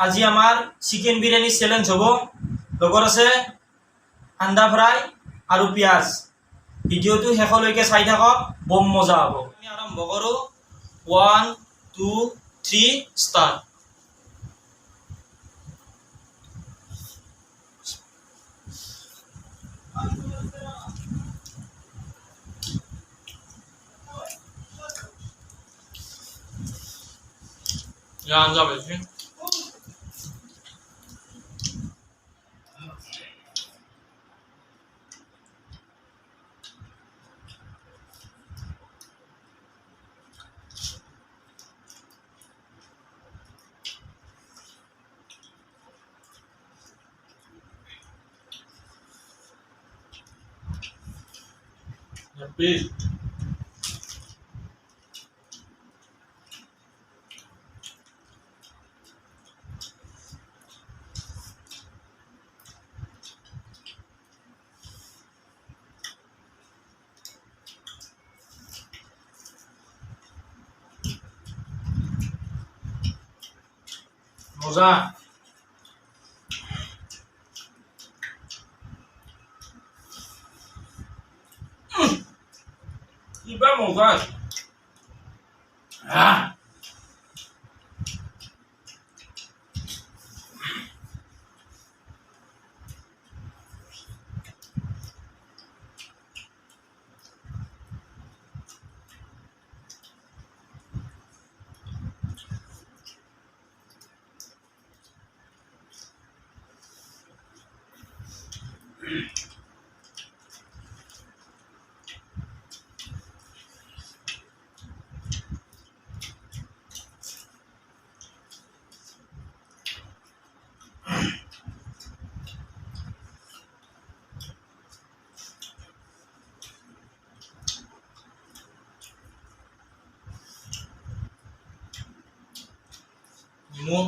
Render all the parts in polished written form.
আজি আমাৰ chicken biryani challenge হ'ব। লগত আছে আন্দা ফ্ৰাই আৰু পিঁয়াজ। ভিডিঅ'টো শেষলৈকে চাই থাকক, বম মজা হ'ব। আমি আৰম্ভ কৰোঁ। 1 2 3 ষ্টাৰ্ট। Ja, আঞ্জা বেশি প্লিজ মজা। কিবা মজা। Mo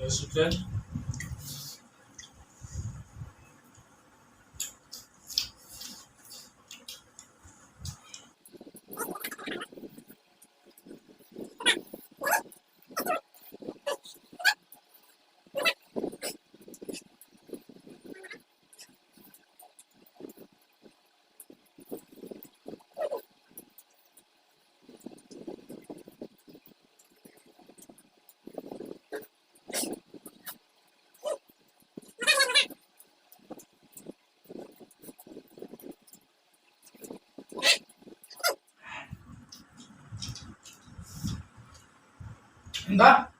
Sütler. Enggak?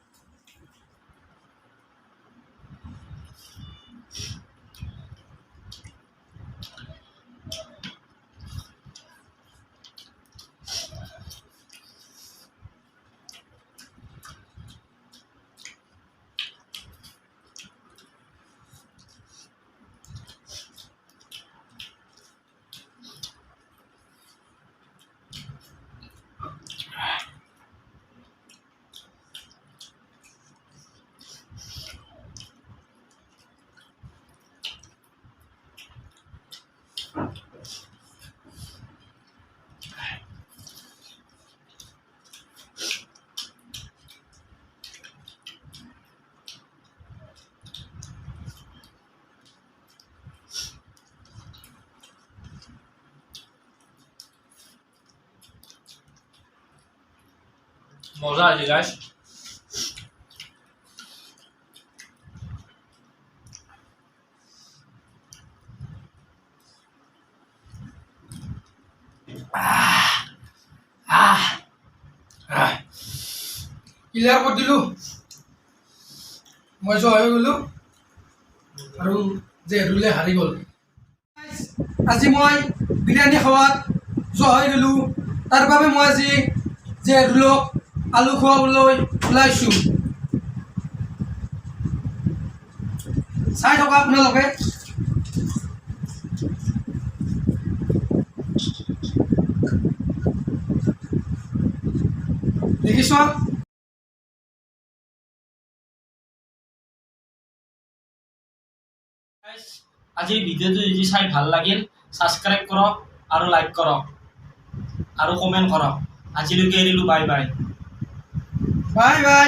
মজা আছে গাইস। ক্লিয়াৰ কৰি দিলোঁ মই জয় হৈ গ'লোঁ আৰু যে ৰুলে হাৰি গ'ল আজি মই বিৰিয়ানী খোৱাত জয় হৈ গ'লোঁ তাৰ বাবে মই আজি যে ৰুলক আলু খুৱাবলৈ ওলাইছোঁ চাই থকা আপোনালোকে দেখিছ আজিৰ ভিডিঅ'টো যদি চাই ভাল লাগিল ছাবস্ক্ৰাইব কৰক আৰু লাইক কৰক আৰু কমেণ্ট কৰক আজিলৈকে এৰিলোঁ বাই বাই বাই বাই